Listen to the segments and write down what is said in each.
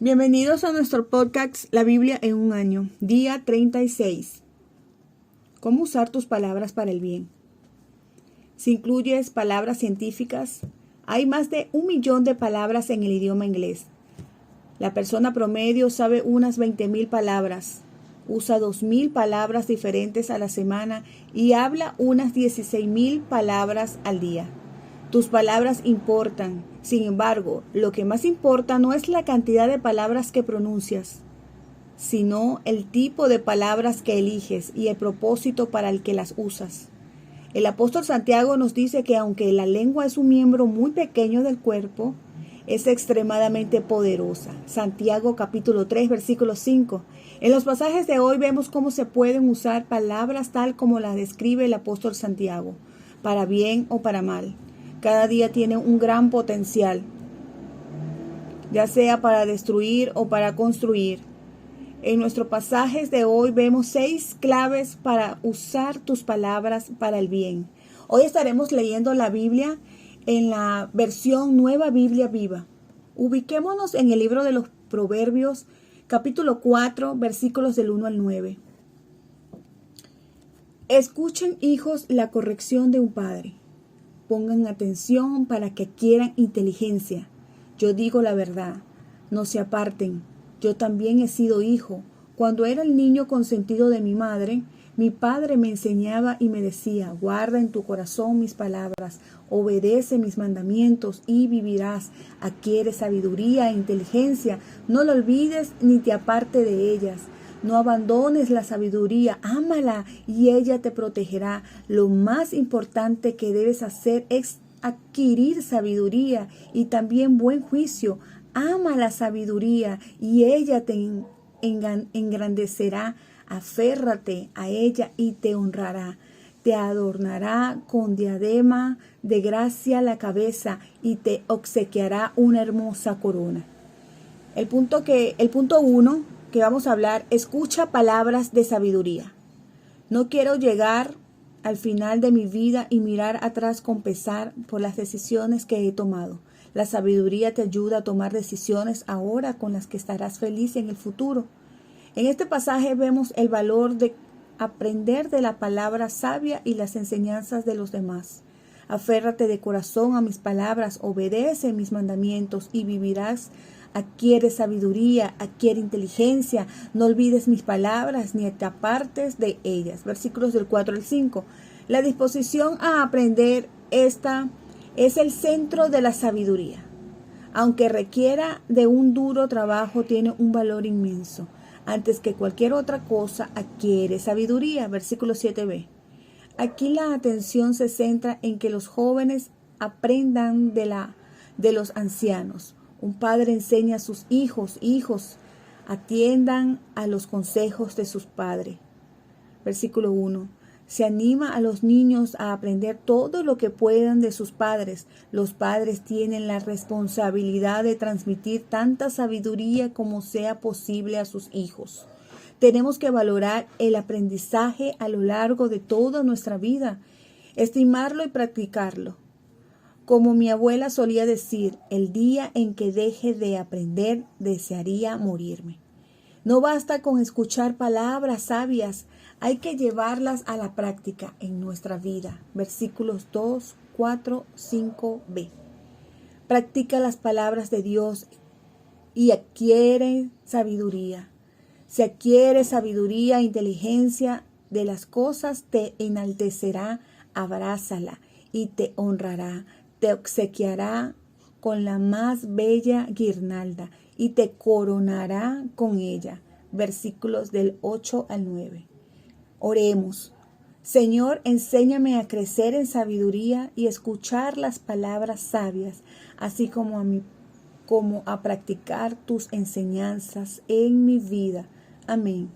Bienvenidos a nuestro podcast La Biblia en un año, día 36. ¿Cómo usar tus palabras para el bien? Si incluyes palabras científicas, hay más de 1 millón de palabras en el idioma inglés. La persona promedio sabe unas 20,000 palabras, usa 2,000 palabras diferentes a la semana y habla unas 16,000 palabras al día. Tus palabras importan. Sin embargo, lo que más importa no es la cantidad de palabras que pronuncias, sino el tipo de palabras que eliges y el propósito para el que las usas. El apóstol Santiago nos dice que aunque la lengua es un miembro muy pequeño del cuerpo, es extremadamente poderosa. Santiago capítulo 3, versículo 5. En los pasajes de hoy vemos cómo se pueden usar palabras tal como las describe el apóstol Santiago, para bien o para mal. Cada día tiene un gran potencial, ya sea para destruir o para construir. En nuestros pasajes de hoy vemos 6 claves para usar tus palabras para el bien. Hoy estaremos leyendo la Biblia en la versión Nueva Biblia Viva. Ubiquémonos en el libro de los Proverbios, capítulo 4, versículos del 1 al 9. Escuchen, hijos, la corrección de un padre. Pongan atención para que adquieran inteligencia. Yo digo la verdad, no se aparten. Yo también he sido hijo. Cuando era el niño consentido de mi madre, mi padre me enseñaba y me decía, guarda en tu corazón mis palabras, obedece mis mandamientos y vivirás. Adquiere sabiduría e inteligencia, no lo olvides ni te aparte de ellas. No abandones la sabiduría, ámala y ella te protegerá. Lo más importante que debes hacer es adquirir sabiduría y también buen juicio. Ama la sabiduría y ella te engrandecerá. Aférrate a ella y te honrará. Te adornará con diadema de gracia la cabeza y te obsequiará una hermosa corona. El punto 1 que vamos a hablar, escucha palabras de sabiduría. No quiero llegar al final de mi vida y mirar atrás con pesar por las decisiones que he tomado. La sabiduría te ayuda a tomar decisiones ahora con las que estarás feliz en el futuro. En este pasaje vemos el valor de aprender de la palabra sabia y las enseñanzas de los demás. Aférrate de corazón a mis palabras, obedece mis mandamientos y vivirás. Adquiere sabiduría, adquiere inteligencia, no olvides mis palabras ni te apartes de ellas. Versículos del 4 al 5. La disposición a aprender esta es el centro de la sabiduría. Aunque requiera de un duro trabajo, tiene un valor inmenso. Antes que cualquier otra cosa, adquiere sabiduría. Versículo 7b. Aquí la atención se centra en que los jóvenes aprendan de los ancianos. Un padre enseña a sus hijos, atiendan a los consejos de sus padres. Versículo 1. Se anima a los niños a aprender todo lo que puedan de sus padres. Los padres tienen la responsabilidad de transmitir tanta sabiduría como sea posible a sus hijos. Tenemos que valorar el aprendizaje a lo largo de toda nuestra vida, estimarlo y practicarlo. Como mi abuela solía decir, el día en que deje de aprender, desearía morirme. No basta con escuchar palabras sabias, hay que llevarlas a la práctica en nuestra vida. Versículos 2, 4, 5b. Practica las palabras de Dios y adquiere sabiduría. Si adquiere sabiduría e inteligencia de las cosas, te enaltecerá, abrázala y te honrará. Te obsequiará con la más bella guirnalda y te coronará con ella. Versículos del 8 al 9. Oremos. Señor, enséñame a crecer en sabiduría y escuchar las palabras sabias, así como a practicar tus enseñanzas en mi vida. Amén.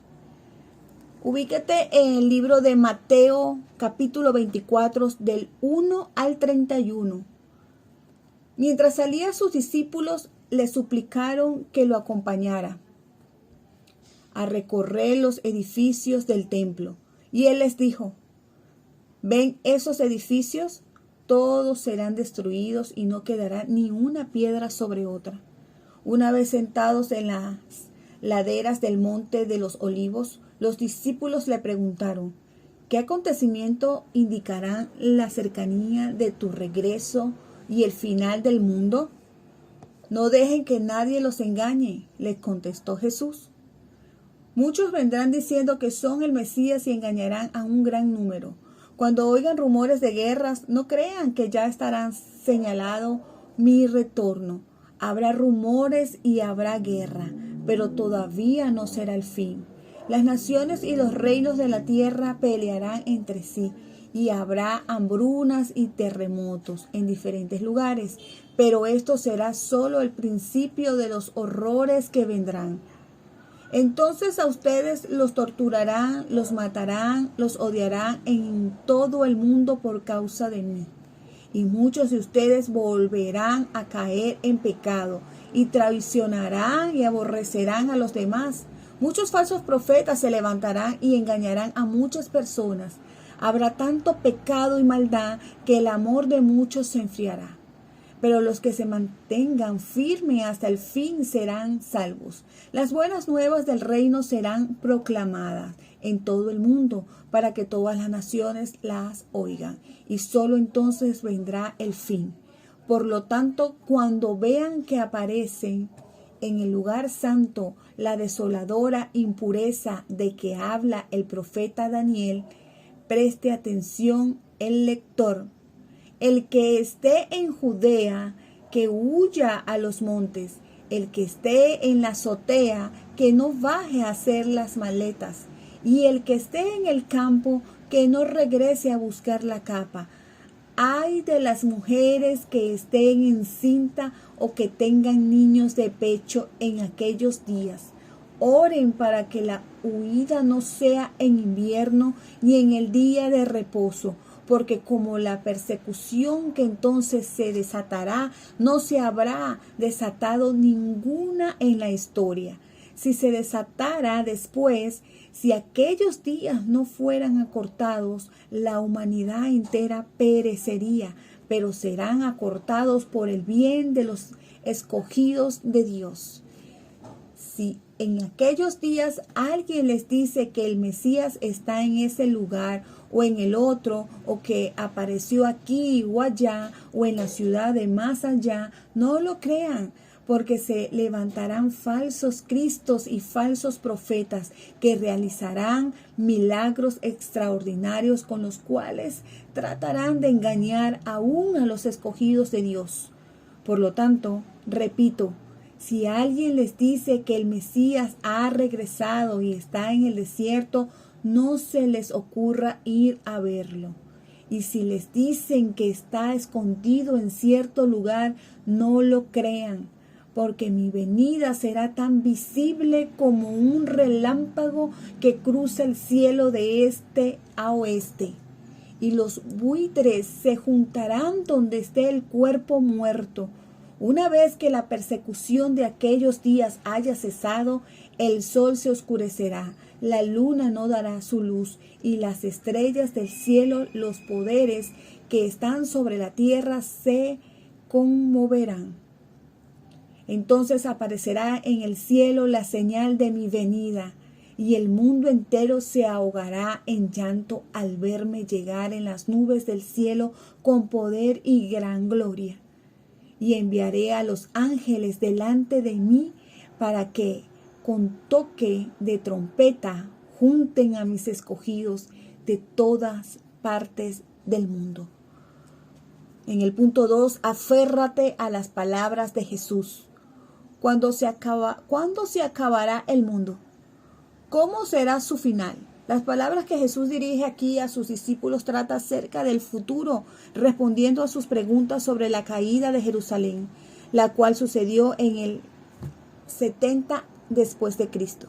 Ubícate en el libro de Mateo, capítulo 24, del 1 al 31. Mientras salían sus discípulos, le suplicaron que lo acompañara a recorrer los edificios del templo. Y él les dijo, ¿ven esos edificios? Todos serán destruidos y no quedará ni una piedra sobre otra. Una vez sentados en las laderas del monte de los olivos, los discípulos le preguntaron: ¿qué acontecimiento indicará la cercanía de tu regreso y el final del mundo? No dejen que nadie los engañe, les contestó Jesús. Muchos vendrán diciendo que son el Mesías y engañarán a un gran número. Cuando oigan rumores de guerras, no crean que ya estarán señalado mi retorno. Habrá rumores y habrá guerra, pero todavía no será el fin. Las naciones y los reinos de la tierra pelearán entre sí, y habrá hambrunas y terremotos en diferentes lugares, pero esto será solo el principio de los horrores que vendrán. Entonces a ustedes los torturarán, los matarán, los odiarán en todo el mundo por causa de mí. Y muchos de ustedes volverán a caer en pecado y traicionarán y aborrecerán a los demás. Muchos falsos profetas se levantarán y engañarán a muchas personas. Habrá tanto pecado y maldad que el amor de muchos se enfriará. Pero los que se mantengan firmes hasta el fin serán salvos. Las buenas nuevas del reino serán proclamadas en todo el mundo para que todas las naciones las oigan, y solo entonces vendrá el fin. Por lo tanto, cuando vean que aparecen en el lugar santo la desoladora impureza de que habla el profeta Daniel, preste atención el lector. El que esté en Judea, que huya a los montes. El que esté en la azotea, que no baje a hacer las maletas. Y el que esté en el campo, que no regrese a buscar la capa. Ay de las mujeres que estén encinta o que tengan niños de pecho en aquellos días. Oren para que la huida no sea en invierno ni en el día de reposo, porque como la persecución que entonces se desatará, no se habrá desatado ninguna en la historia. Si se desatara después, si aquellos días no fueran acortados, la humanidad entera perecería, pero serán acortados por el bien de los escogidos de Dios. Si en aquellos días alguien les dice que el Mesías está en ese lugar o en el otro, o que apareció aquí o allá, o en la ciudad de más allá, no lo crean, porque se levantarán falsos cristos y falsos profetas que realizarán milagros extraordinarios con los cuales tratarán de engañar aún a los escogidos de Dios. Por lo tanto, repito, si alguien les dice que el Mesías ha regresado y está en el desierto, no se les ocurra ir a verlo. Y si les dicen que está escondido en cierto lugar, no lo crean, porque mi venida será tan visible como un relámpago que cruza el cielo de este a oeste. Y los buitres se juntarán donde esté el cuerpo muerto. Una vez que la persecución de aquellos días haya cesado, el sol se oscurecerá, la luna no dará su luz, y las estrellas del cielo, los poderes que están sobre la tierra, se conmoverán. Entonces aparecerá en el cielo la señal de mi venida, y el mundo entero se ahogará en llanto al verme llegar en las nubes del cielo con poder y gran gloria. Y enviaré a los ángeles delante de mí para que con toque de trompeta junten a mis escogidos de todas partes del mundo. En el punto 2, aférrate a las palabras de Jesús. ¿Cuándo se acabará el mundo? ¿Cómo será su final? Las palabras que Jesús dirige aquí a sus discípulos trata acerca del futuro, respondiendo a sus preguntas sobre la caída de Jerusalén, la cual sucedió en el 70 después de Cristo,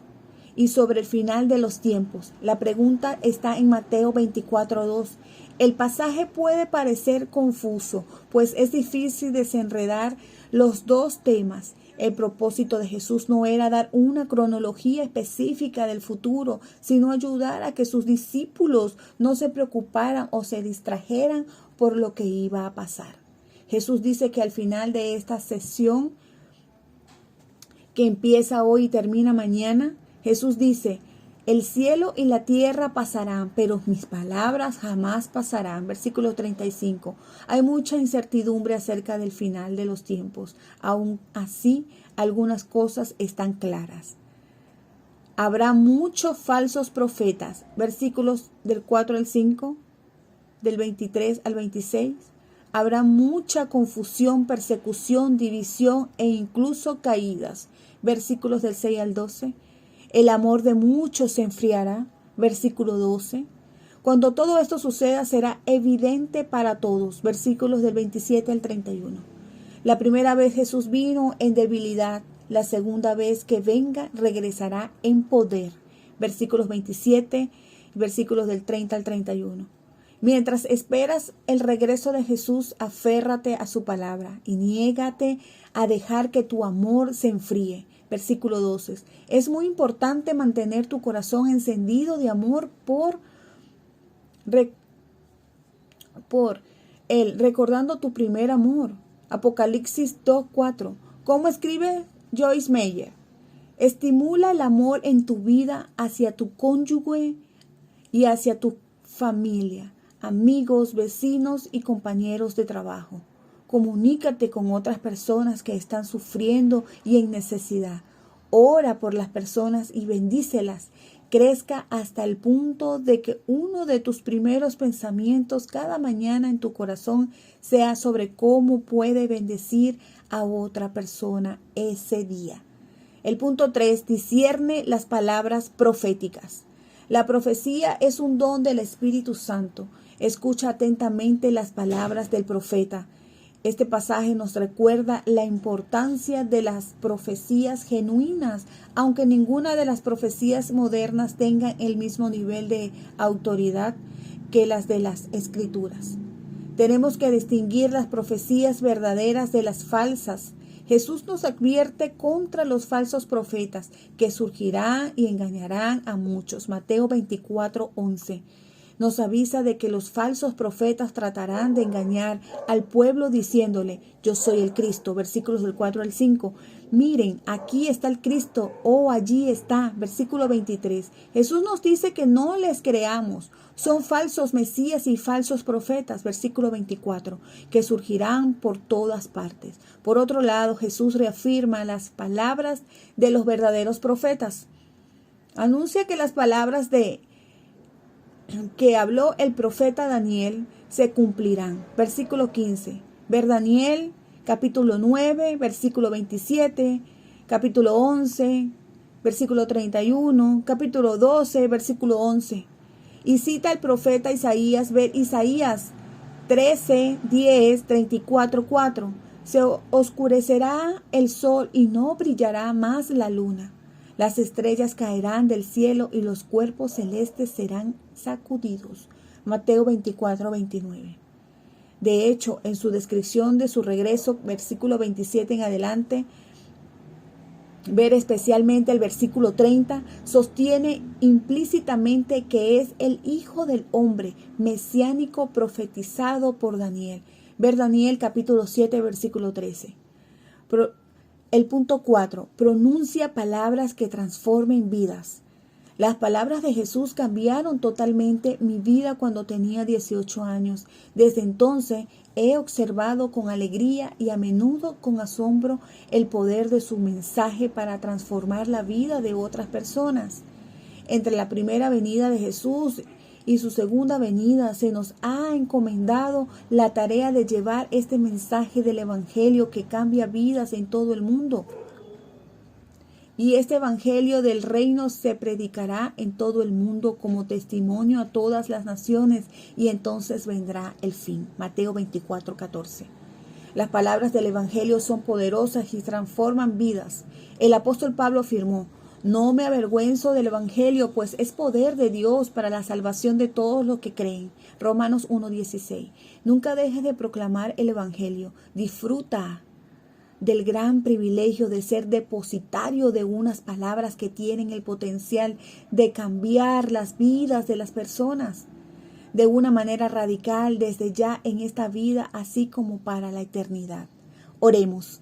y sobre el final de los tiempos. La pregunta está en Mateo 24:2. El pasaje puede parecer confuso, pues es difícil desenredar los dos temas. El propósito de Jesús no era dar una cronología específica del futuro, sino ayudar a que sus discípulos no se preocuparan o se distrajeran por lo que iba a pasar. Jesús dice que al final de esta sesión que empieza hoy y termina mañana. Jesús dice, el cielo y la tierra pasarán, pero mis palabras jamás pasarán. Versículo 35. Hay mucha incertidumbre acerca del final de los tiempos. Aún así, algunas cosas están claras. Habrá muchos falsos profetas. Versículos del 4 al 5, del 23 al 26. Habrá mucha confusión, persecución, división e incluso caídas. Versículos del 6 al 12. El amor de muchos se enfriará. Versículo 12. Cuando todo esto suceda será evidente para todos. Versículos del 27 al 31. La primera vez Jesús vino en debilidad. La segunda vez que venga regresará en poder. Versículos 27, versículos del 30 al 31. Mientras esperas el regreso de Jesús, aférrate a su palabra y niégate a dejar que tu amor se enfríe. Versículo 12. Es muy importante mantener tu corazón encendido de amor por Él, recordando tu primer amor. Apocalipsis 2:4. ¿Cómo escribe Joyce Meyer? Estimula el amor en tu vida hacia tu cónyuge y hacia tu familia, amigos, vecinos y compañeros de trabajo. Comunícate con otras personas que están sufriendo y en necesidad. Ora por las personas y bendícelas. Crezca hasta el punto de que uno de tus primeros pensamientos cada mañana en tu corazón sea sobre cómo puede bendecir a otra persona ese día. El punto 3, discierne las palabras proféticas. La profecía es un don del Espíritu Santo. Escucha atentamente las palabras del profeta. Este pasaje nos recuerda la importancia de las profecías genuinas, aunque ninguna de las profecías modernas tenga el mismo nivel de autoridad que las de las Escrituras. Tenemos que distinguir las profecías verdaderas de las falsas. Jesús nos advierte contra los falsos profetas que surgirán y engañarán a muchos. Mateo 24:11. Nos avisa de que los falsos profetas tratarán de engañar al pueblo diciéndole, yo soy el Cristo, versículos del 4 al 5. Miren, aquí está el Cristo, allí está, versículo 23. Jesús nos dice que no les creamos. Son falsos mesías y falsos profetas, versículo 24, que surgirán por todas partes. Por otro lado, Jesús reafirma las palabras de los verdaderos profetas. Anuncia que las palabras que habló el profeta Daniel se cumplirán. Versículo 15. Ver Daniel, capítulo 9, versículo 27, capítulo 11, versículo 31, capítulo 12, versículo 11. Y cita el profeta Isaías, ver Isaías 13, 10, 34, 4. Se oscurecerá el sol y no brillará más la luna. Las estrellas caerán del cielo y los cuerpos celestes serán sacudidos. Mateo 24, 29. De hecho, en su descripción de su regreso, versículo 27 en adelante, ver especialmente el versículo 30, sostiene implícitamente que es el Hijo del Hombre mesiánico profetizado por Daniel. Ver Daniel capítulo 7, versículo 13. El punto 4, pronuncia palabras que transformen vidas. Las palabras de Jesús cambiaron totalmente mi vida cuando tenía 18 años. Desde entonces he observado con alegría y a menudo con asombro el poder de su mensaje para transformar la vida de otras personas. Entre la primera venida de Jesús y su segunda venida se nos ha encomendado la tarea de llevar este mensaje del Evangelio que cambia vidas en todo el mundo. Y este Evangelio del reino se predicará en todo el mundo como testimonio a todas las naciones y entonces vendrá el fin. Mateo 24, 14. Las palabras del Evangelio son poderosas y transforman vidas. El apóstol Pablo afirmó, no me avergüenzo del Evangelio, pues es poder de Dios para la salvación de todos los que creen. Romanos 1:16. Nunca dejes de proclamar el Evangelio. Disfruta del gran privilegio de ser depositario de unas palabras que tienen el potencial de cambiar las vidas de las personas de una manera radical desde ya en esta vida, así como para la eternidad. Oremos.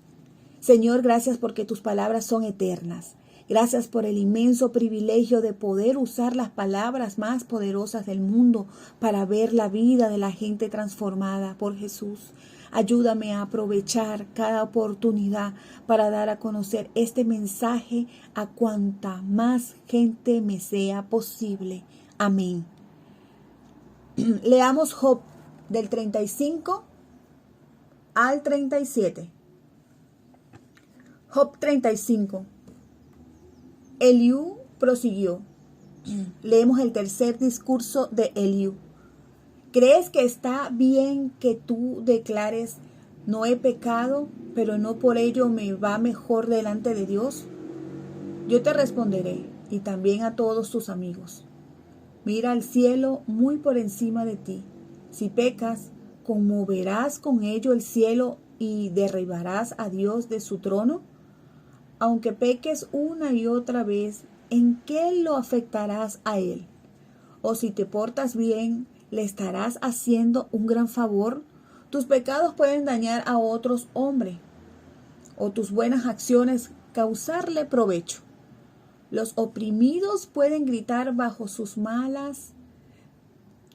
Señor, gracias porque tus palabras son eternas. Gracias por el inmenso privilegio de poder usar las palabras más poderosas del mundo para ver la vida de la gente transformada por Jesús. Ayúdame a aprovechar cada oportunidad para dar a conocer este mensaje a cuanta más gente me sea posible. Amén. Leamos Job del 35 al 37. Job 35. Eliú prosiguió. Leemos el tercer discurso de Eliú. ¿Crees que está bien que tú declares, no he pecado, pero no por ello me va mejor delante de Dios? Yo te responderé, y también a todos tus amigos. Mira al cielo muy por encima de ti. Si pecas, ¿conmoverás con ello el cielo y derribarás a Dios de su trono? Aunque peques una y otra vez, ¿en qué lo afectarás a Él? O si te portas bien, ¿le estarás haciendo un gran favor? Tus pecados pueden dañar a otros hombres, o tus buenas acciones causarle provecho. Los oprimidos pueden gritar bajo sus malas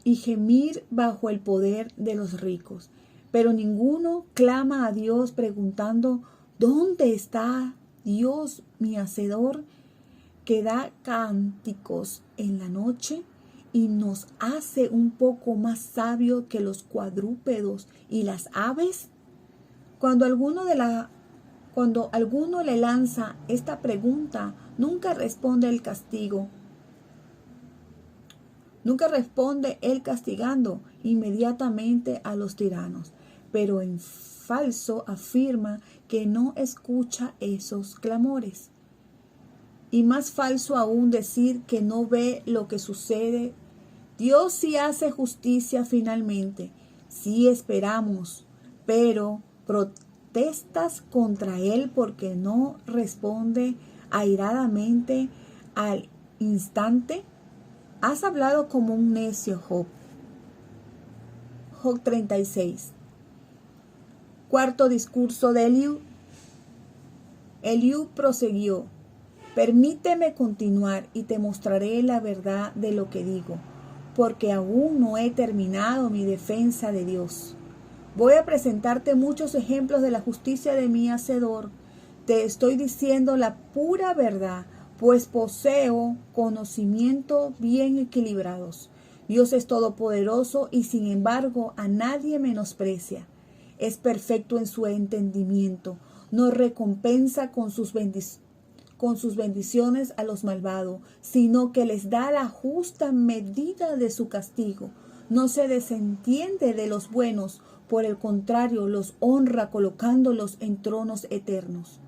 y gemir bajo el poder de los ricos, pero ninguno clama a Dios preguntando, ¿dónde está Dios mi hacedor, que da cánticos en la noche y nos hace un poco más sabio que los cuadrúpedos y las aves? Cuando alguno le lanza esta pregunta, nunca responde él castigando inmediatamente a los tiranos, pero en falso afirma que no escucha esos clamores. Y más falso aún decir que no ve lo que sucede. Dios sí hace justicia finalmente, sí esperamos, pero protestas contra Él porque no responde airadamente al instante. Has hablado como un necio, Job. Job 36. Cuarto discurso de Eliú. Eliú prosiguió. Permíteme continuar y te mostraré la verdad de lo que digo, porque aún no he terminado mi defensa de Dios. Voy a presentarte muchos ejemplos de la justicia de mi Hacedor. Te estoy diciendo la pura verdad, pues poseo conocimiento bien equilibrados. Dios es todopoderoso y sin embargo a nadie menosprecia. Es perfecto en su entendimiento, no recompensa con sus bendiciones a los malvados, sino que les da la justa medida de su castigo. No se desentiende de los buenos, por el contrario, los honra colocándolos en tronos eternos.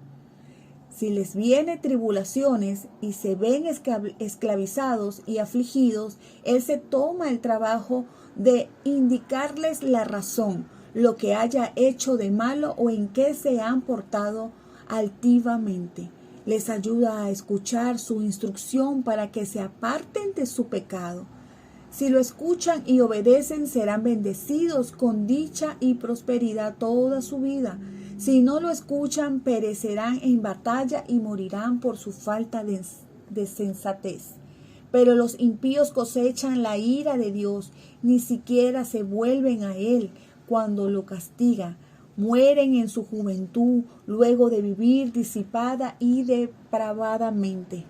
Si les viene tribulaciones y se ven esclavizados y afligidos, Él se toma el trabajo de indicarles la razón, lo que haya hecho de malo o en qué se han portado altivamente. Les ayuda a escuchar su instrucción para que se aparten de su pecado. Si lo escuchan y obedecen, serán bendecidos con dicha y prosperidad toda su vida. Si no lo escuchan, perecerán en batalla y morirán por su falta de sensatez. Pero los impíos cosechan la ira de Dios, ni siquiera se vuelven a Él cuando lo castiga. Mueren en su juventud, luego de vivir disipada y depravadamente.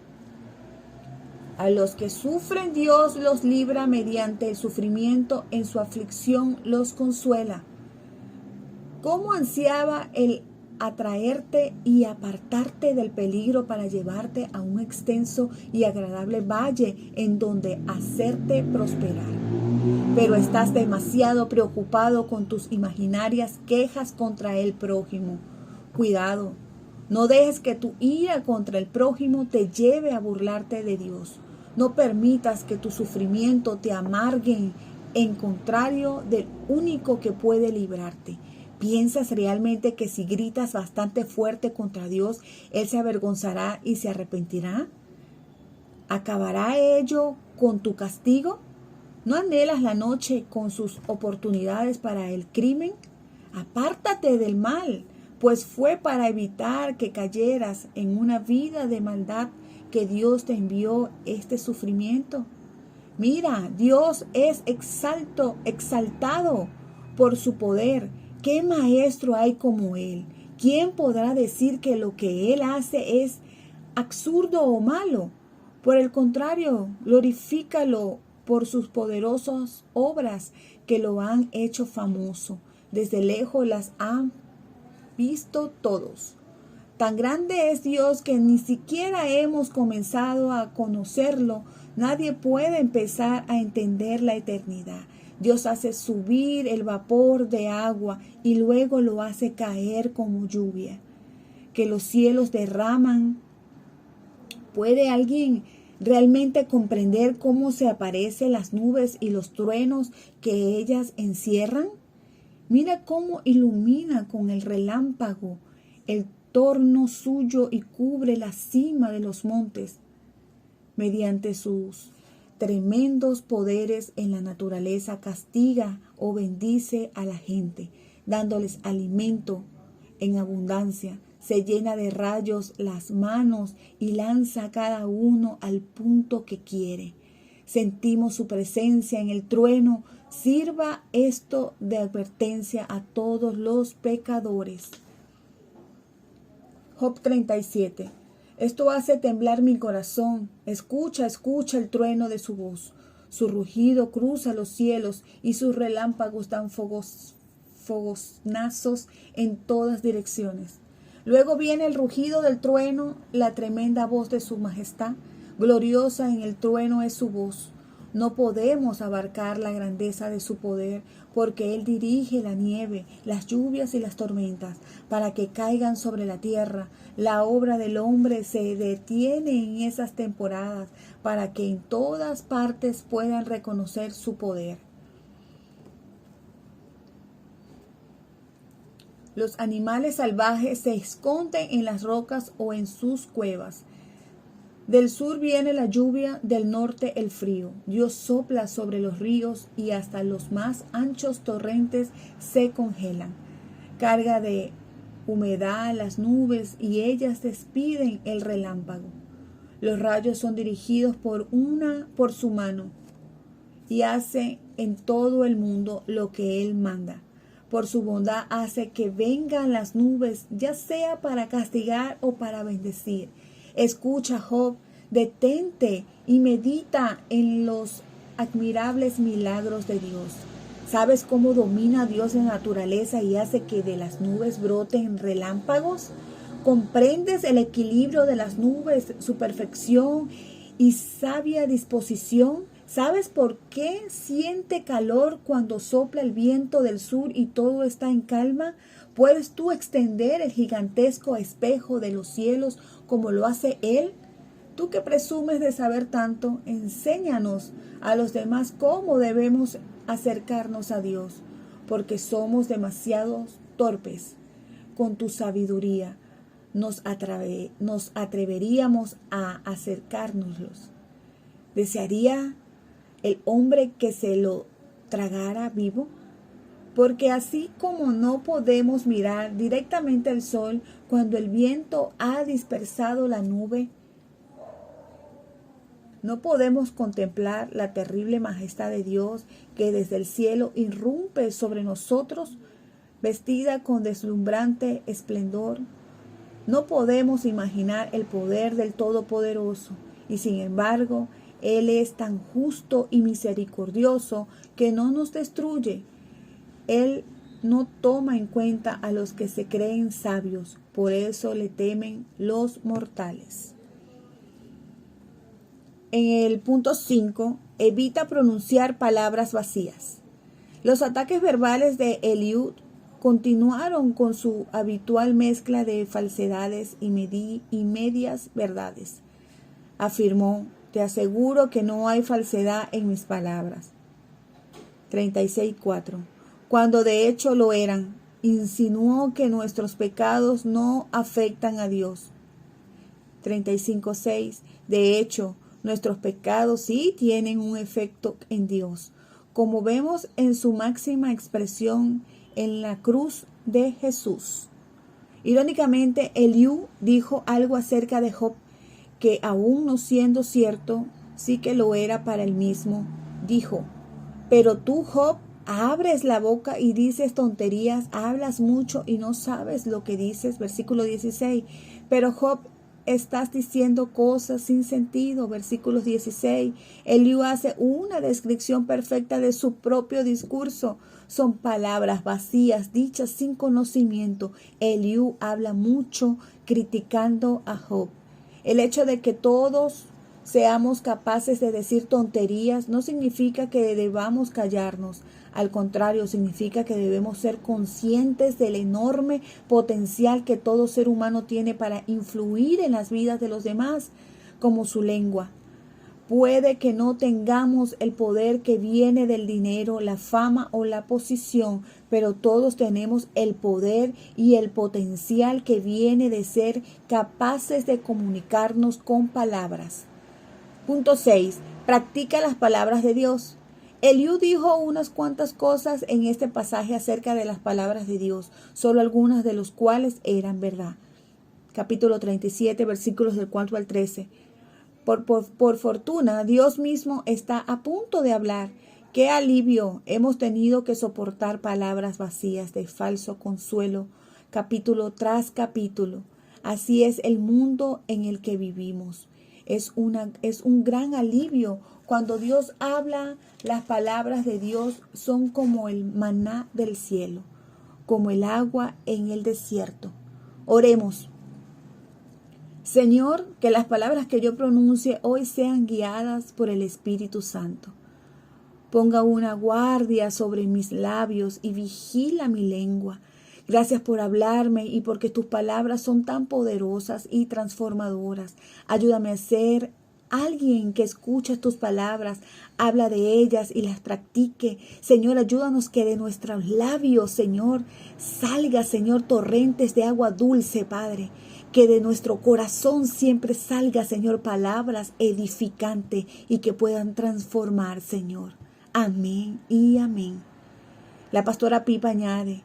A los que sufren, Dios los libra mediante el sufrimiento, en su aflicción los consuela. ¿Cómo ansiaba el atraerte y apartarte del peligro para llevarte a un extenso y agradable valle en donde hacerte prosperar? Pero estás demasiado preocupado con tus imaginarias quejas contra el prójimo. Cuidado, no dejes que tu ira contra el prójimo te lleve a burlarte de Dios. No permitas que tu sufrimiento te amargue en contrario del único que puede librarte. ¿Piensas realmente que si gritas bastante fuerte contra Dios, Él se avergonzará y se arrepentirá? ¿Acabará ello con tu castigo? ¿No anhelas la noche con sus oportunidades para el crimen? Apártate del mal, pues fue para evitar que cayeras en una vida de maldad que Dios te envió este sufrimiento. Mira, Dios es exaltado por su poder. ¿Qué maestro hay como Él? ¿Quién podrá decir que lo que Él hace es absurdo o malo? Por el contrario, glorifícalo por sus poderosas obras que lo han hecho famoso. Desde lejos las han visto todos. Tan grande es Dios que ni siquiera hemos comenzado a conocerlo. Nadie puede empezar a entender la eternidad. Dios hace subir el vapor de agua y luego lo hace caer como lluvia, que los cielos derraman. ¿Puede alguien realmente comprender cómo se aparecen las nubes y los truenos que ellas encierran? Mira cómo ilumina con el relámpago el torno suyo y cubre la cima de los montes. Mediante sus tremendos poderes en la naturaleza castiga o bendice a la gente, dándoles alimento en abundancia. Se llena de rayos las manos y lanza a cada uno al punto que quiere. Sentimos su presencia en el trueno. Sirva esto de advertencia a todos los pecadores. Job 37. Esto hace temblar mi corazón. Escucha, escucha el trueno de su voz. Su rugido cruza los cielos y sus relámpagos dan fogonazos en todas direcciones. Luego viene el rugido del trueno, la tremenda voz de su majestad. Gloriosa en el trueno es su voz. No podemos abarcar la grandeza de su poder, porque Él dirige la nieve, las lluvias y las tormentas, para que caigan sobre la tierra. La obra del hombre se detiene en esas temporadas, para que en todas partes puedan reconocer su poder. Los animales salvajes se esconden en las rocas o en sus cuevas. Del sur viene la lluvia, del norte el frío. Dios sopla sobre los ríos y hasta los más anchos torrentes se congelan. Carga de humedad las nubes y ellas despiden el relámpago. Los rayos son dirigidos por su mano y hace en todo el mundo lo que Él manda. Por su bondad hace que vengan las nubes, ya sea para castigar o para bendecir. Escucha, Job, detente y medita en los admirables milagros de Dios. ¿Sabes cómo domina Dios la naturaleza y hace que de las nubes broten relámpagos? ¿Comprendes el equilibrio de las nubes, su perfección y sabia disposición? ¿Sabes por qué siente calor cuando sopla el viento del sur y todo está en calma? ¿Puedes tú extender el gigantesco espejo de los cielos como lo hace Él? Tú que presumes de saber tanto, enséñanos a los demás cómo debemos acercarnos a Dios, porque somos demasiado torpes. Con tu sabiduría nos atreveríamos a acercárnoslos. ¿Desearía el hombre que se lo tragara vivo? Porque así como no podemos mirar directamente al sol cuando el viento ha dispersado la nube, no podemos contemplar la terrible majestad de Dios que desde el cielo irrumpe sobre nosotros, vestida con deslumbrante esplendor. No podemos imaginar el poder del Todopoderoso, y sin embargo, Él es tan justo y misericordioso que no nos destruye. Él no toma en cuenta a los que se creen sabios, por eso le temen los mortales. En el punto 5, evita pronunciar palabras vacías. Los ataques verbales de Eliud continuaron con su habitual mezcla de falsedades y medias verdades. Afirmó: te aseguro que no hay falsedad en mis palabras. 36:4. Cuando de hecho lo eran. Insinuó que nuestros pecados no afectan a Dios. 35:6. De hecho, nuestros pecados sí tienen un efecto en Dios, como vemos en su máxima expresión en la cruz de Jesús. Irónicamente, Eliú dijo algo acerca de Job que aún no siendo cierto, sí que lo era para él mismo. Dijo, pero tú, Job, abres la boca y dices tonterías, hablas mucho y no sabes lo que dices. Versículo 16. Pero Job, estás diciendo cosas sin sentido. Versículo 16. Eliú hace una descripción perfecta de su propio discurso. Son palabras vacías, dichas sin conocimiento. Eliú habla mucho criticando a Job. El hecho de que todos seamos capaces de decir tonterías no significa que debamos callarnos. Al contrario, significa que debemos ser conscientes del enorme potencial que todo ser humano tiene para influir en las vidas de los demás, como su lengua. Puede que no tengamos el poder que viene del dinero, la fama o la posición, pero todos tenemos el poder y el potencial que viene de ser capaces de comunicarnos con palabras. Punto 6. Practica las palabras de Dios. Eliú dijo unas cuantas cosas en este pasaje acerca de las palabras de Dios, solo algunas de las cuales eran verdad. Capítulo 37, versículos del 4 al 13. Por fortuna, Dios mismo está a punto de hablar. ¡Qué alivio! Hemos tenido que soportar palabras vacías de falso consuelo, capítulo tras capítulo. Así es el mundo en el que vivimos. Es un gran alivio cuando Dios habla. Las palabras de Dios son como el maná del cielo, como el agua en el desierto. Oremos. Señor, que las palabras que yo pronuncie hoy sean guiadas por el Espíritu Santo. Ponga una guardia sobre mis labios y vigila mi lengua. Gracias por hablarme y porque tus palabras son tan poderosas y transformadoras. Ayúdame a ser alguien que escucha tus palabras, habla de ellas y las practique. Señor, ayúdanos que de nuestros labios, Señor, salga, Señor, torrentes de agua dulce, Padre. Que de nuestro corazón siempre salga, Señor, palabras edificantes y que puedan transformar, Señor. Amén y amén. La pastora Pipa añade,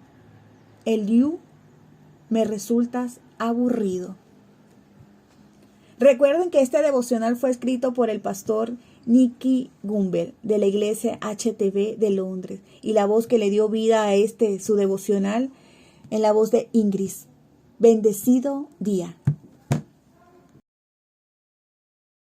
Eliú, me resultas aburrido. Recuerden que este devocional fue escrito por el pastor Nicky Gumbel de la iglesia HTV de Londres y la voz que le dio vida a su devocional en la voz de Ingrid. Bendecido día.